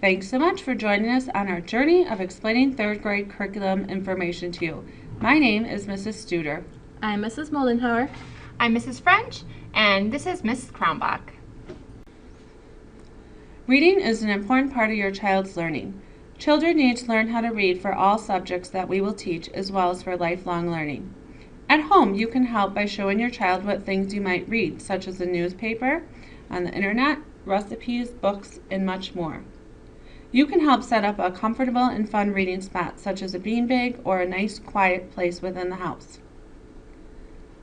Thanks so much for joining us on our journey of explaining third grade curriculum information to you. My name is Mrs. Studer. I'm Mrs. Moldenhauer. I'm Mrs. French, and this is Mrs. Kronbach. Reading is an important part of your child's learning. Children need to learn how to read for all subjects that we will teach, as well as for lifelong learning. At home, you can help by showing your child what things you might read, such as a newspaper, on the internet, recipes, books, and much more. You can help set up a comfortable and fun reading spot, such as a beanbag or a nice quiet place within the house.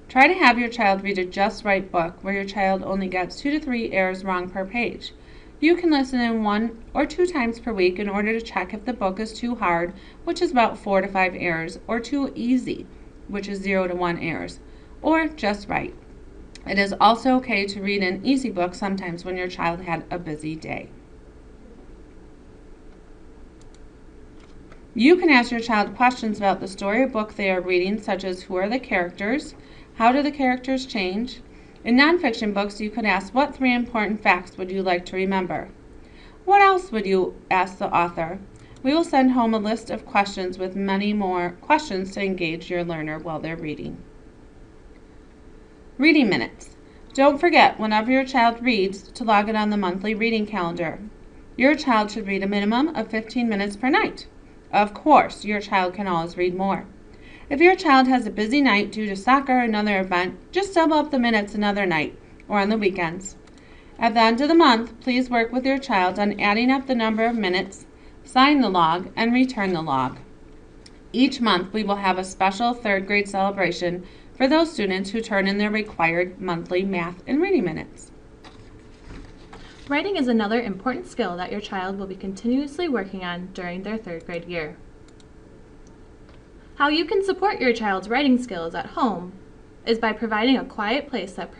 Try to have your child read a just right book where your child only gets 2 to 3 errors wrong per page. You can listen in 1 or 2 times per week in order to check if the book is too hard, which is about 4 to 5 errors, or too easy, which is 0 to 1 errors, or just right. It is also okay to read an easy book sometimes when your child had a busy day. You can ask your child questions about the story or book they are reading, such as who are the characters, how do the characters change. In nonfiction books, you could ask, what 3 important facts would you like to remember? What else would you ask the author? We will send home a list of questions with many more questions to engage your learner while they're reading. Reading minutes. Don't forget, whenever your child reads, to log it on the monthly reading calendar. Your child should read a minimum of 15 minutes per night. Of course, your child can always read more. If your child has a busy night due to soccer or another event, just double up the minutes another night or on the weekends. At the end of the month, please work with your child on adding up the number of minutes, sign the log, and return the log. Each month, we will have a special third grade celebration for those students who turn in their required monthly math and reading minutes. Writing is another important skill that your child will be continuously working on during their third grade year. How you can support your child's writing skills at home is by providing a quiet place that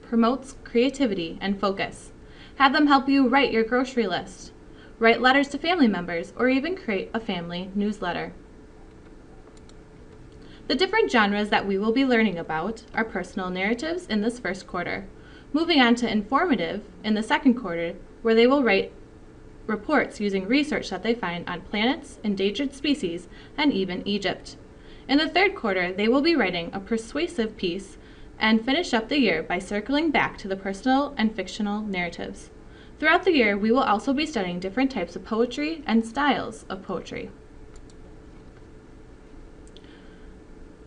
promotes creativity and focus. Have them help you write your grocery list, write letters to family members, or even create a family newsletter. The different genres that we will be learning about are personal narratives in this first quarter, moving on to informative in the second quarter, where they will write reports using research that they find on planets, endangered species, and even Egypt. In the third quarter, they will be writing a persuasive piece and finish up the year by circling back to the personal and fictional narratives. Throughout the year, we will also be studying different types of poetry and styles of poetry.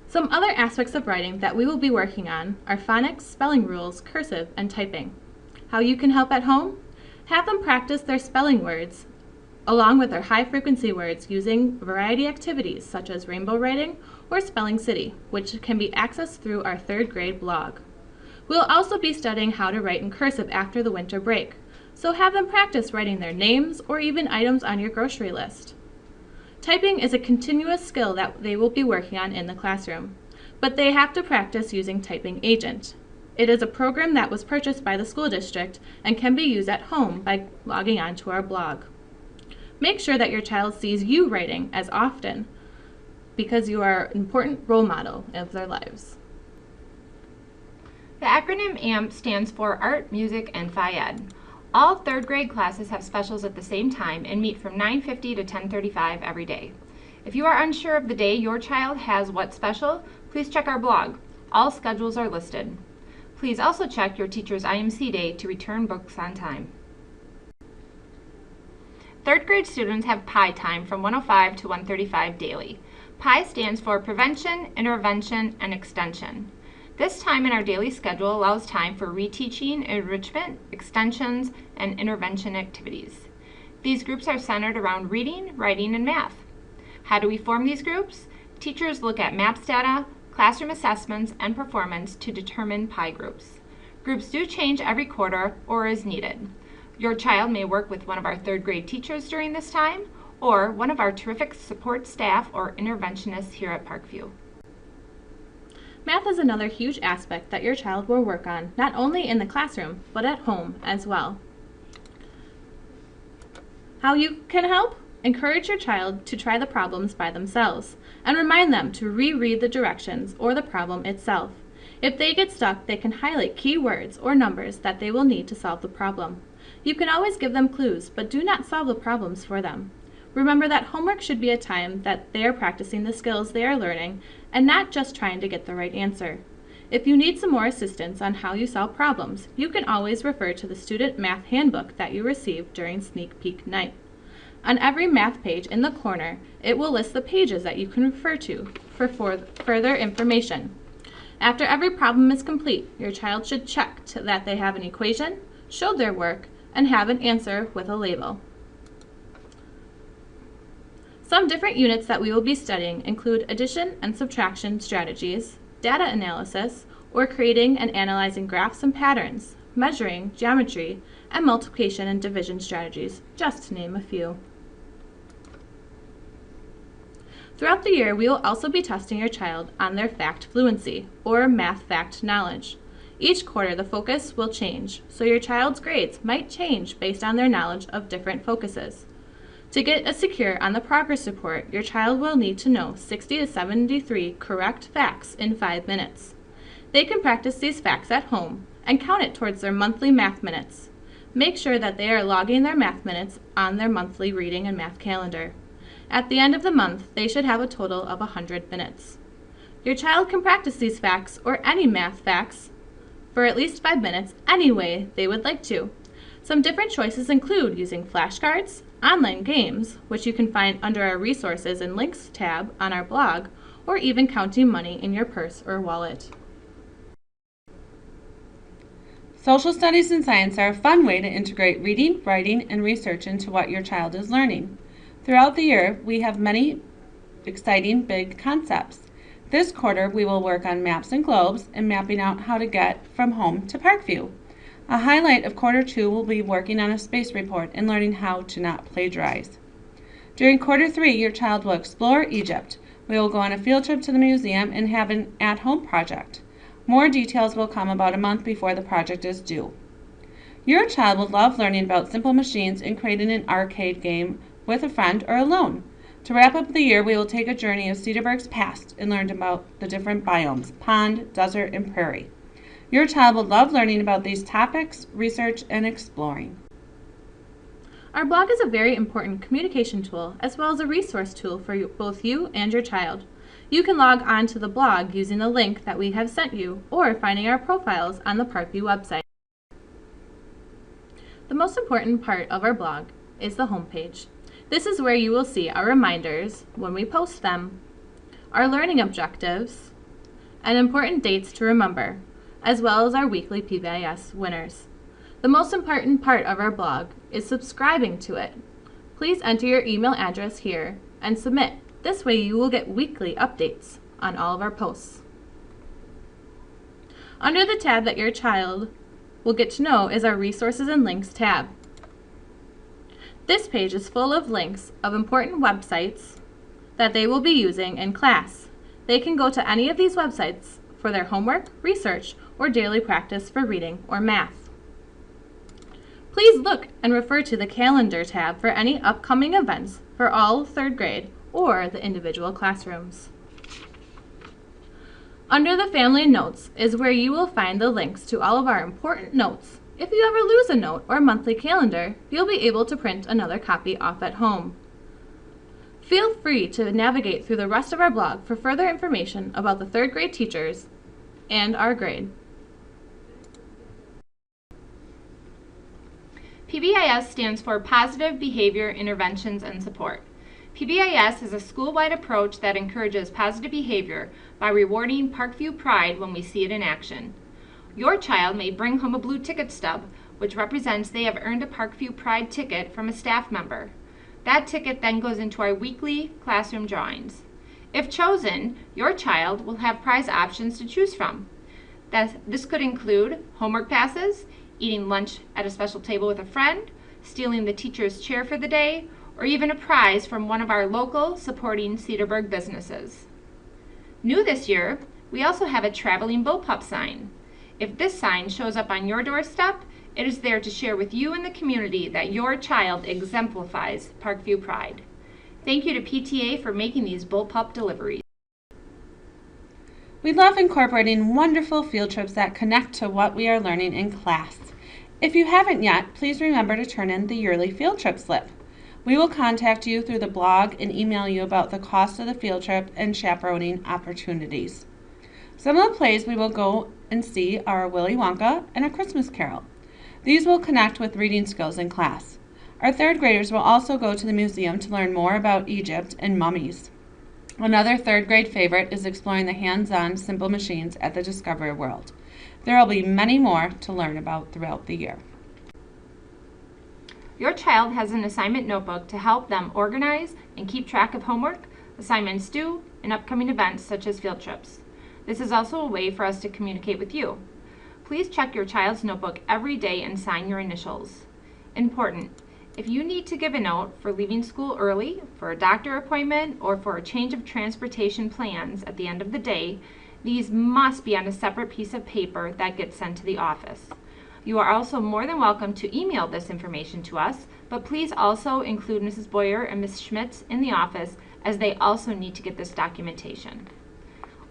Some other aspects of writing that we will be working on are phonics, spelling rules, cursive, and typing. How you can help at home? Have them practice their spelling words along with their high-frequency words using variety activities such as rainbow writing or Spelling City, which can be accessed through our third grade blog. We'll also be studying how to write in cursive after the winter break, so have them practice writing their names or even items on your grocery list. Typing is a continuous skill that they will be working on in the classroom, but they have to practice using Typing Agent. It is a program that was purchased by the school district and can be used at home by logging on to our blog. Make sure that your child sees you writing as often because you are an important role model of their lives. The acronym AMP stands for Art, Music, and Phi-Ed. All third grade classes have specials at the same time and meet from 9:50 to 10:35 every day. If you are unsure of the day your child has what special, please check our blog. All schedules are listed. Please also check your teacher's IMC day to return books on time. Third grade students have PI time from 1:05 to 1:35 daily. PI stands for Prevention, Intervention, and Extension. This time in our daily schedule allows time for reteaching, enrichment, extensions, and intervention activities. These groups are centered around reading, writing, and math. How do we form these groups? Teachers look at MAPS data, classroom assessments, and performance to determine PI groups. Groups do change every quarter or as needed. Your child may work with one of our third grade teachers during this time, or one of our terrific support staff or interventionists here at Parkview. Math is another huge aspect that your child will work on, not only in the classroom, but at home as well. How you can help? Encourage your child to try the problems by themselves, and remind them to reread the directions or the problem itself. If they get stuck, they can highlight key words or numbers that they will need to solve the problem. You can always give them clues, but do not solve the problems for them. Remember that homework should be a time that they are practicing the skills they are learning and not just trying to get the right answer. If you need some more assistance on how you solve problems, you can always refer to the student math handbook that you received during sneak peek night. On every math page in the corner, it will list the pages that you can refer to for further information. After every problem is complete, your child should check that they have an equation, showed their work, and have an answer with a label. Some different units that we will be studying include addition and subtraction strategies, data analysis, or creating and analyzing graphs and patterns, measuring, geometry, and multiplication and division strategies, just to name a few. Throughout the year, we will also be testing your child on their fact fluency, or math fact knowledge. Each quarter, the focus will change, so your child's grades might change based on their knowledge of different focuses. To get a secure on the progress report, your child will need to know 60 to 73 correct facts in 5 minutes. They can practice these facts at home and count it towards their monthly math minutes. Make sure that they are logging their math minutes on their monthly reading and math calendar. At the end of the month, they should have a total of 100 minutes. Your child can practice these facts or any math facts for at least 5 minutes any way they would like to. Some different choices include using flashcards, online games, which you can find under our Resources and Links tab on our blog, or even counting money in your purse or wallet. Social studies and science are a fun way to integrate reading, writing, and research into what your child is learning. Throughout the year, we have many exciting big concepts. This quarter, we will work on maps and globes and mapping out how to get from home to Parkview. A highlight of quarter 2 will be working on a space report and learning how to not plagiarize. During quarter 3, your child will explore Egypt. We will go on a field trip to the museum and have an at-home project. More details will come about a month before the project is due. Your child will love learning about simple machines and creating an arcade game with a friend or alone. To wrap up the year, we will take a journey of Cedarburg's past and learn about the different biomes, pond, desert, and prairie. Your child will love learning about these topics, research, and exploring. Our blog is a very important communication tool as well as a resource tool for both you and your child. You can log on to the blog using the link that we have sent you or finding our profiles on the Parkview website. The most important part of our blog is the homepage. This is where you will see our reminders when we post them, our learning objectives, and important dates to remember, as well as our weekly PBIS winners. The most important part of our blog is subscribing to it. Please enter your email address here and submit. This way you will get weekly updates on all of our posts. Under the tab that your child will get to know is our Resources and Links tab. This page is full of links of important websites that they will be using in class. They can go to any of these websites for their homework, research, or daily practice for reading or math. Please look and refer to the Calendar tab for any upcoming events for all 3rd grade or the individual classrooms. Under the Family Notes is where you will find the links to all of our important notes. If you ever lose a note or monthly calendar, you'll be able to print another copy off at home. Feel free to navigate through the rest of our blog for further information about the 3rd grade teachers and our grade. PBIS stands for Positive Behavior Interventions and Support. PBIS is a school-wide approach that encourages positive behavior by rewarding Parkview pride when we see it in action. Your child may bring home a blue ticket stub, which represents they have earned a Parkview Pride ticket from a staff member. That ticket then goes into our weekly classroom drawings. If chosen, your child will have prize options to choose from. This could include homework passes, eating lunch at a special table with a friend, stealing the teacher's chair for the day, or even a prize from one of our local supporting Cedarburg businesses. New this year, we also have a traveling bullpup sign. If this sign shows up on your doorstep, it is there to share with you and the community that your child exemplifies Parkview Pride. Thank you to PTA for making these bullpup deliveries. We love incorporating wonderful field trips that connect to what we are learning in class. If you haven't yet, please remember to turn in the yearly field trip slip. We will contact you through the blog and email you about the cost of the field trip and chaperoning opportunities. Some of the plays we will go and see are Willy Wonka and A Christmas Carol. These will connect with reading skills in class. Our third graders will also go to the museum to learn more about Egypt and mummies. Another third grade favorite is exploring the hands-on simple machines at the Discovery World. There will be many more to learn about throughout the year. Your child has an assignment notebook to help them organize and keep track of homework, assignments due, and upcoming events such as field trips. This is also a way for us to communicate with you. Please check your child's notebook every day and sign your initials. Important: if you need to give a note for leaving school early, for a doctor appointment, or for a change of transportation plans at the end of the day, these must be on a separate piece of paper that gets sent to the office. You are also more than welcome to email this information to us, but please also include Mrs. Boyer and Ms. Schmitz in the office, as they also need to get this documentation.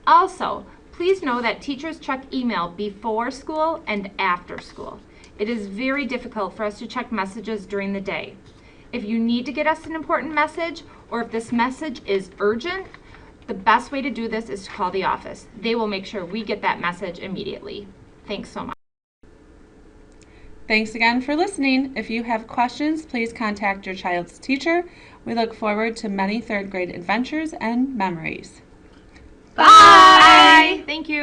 Also, please know that teachers check email before school and after school. It is very difficult for us to check messages during the day. If you need to get us an important message, or if this message is urgent, the best way to do this is to call the office. They will make sure we get that message immediately. Thanks so much. Thanks again for listening. If you have questions, please contact your child's teacher. We look forward to many third grade adventures and memories. Bye! Thank you.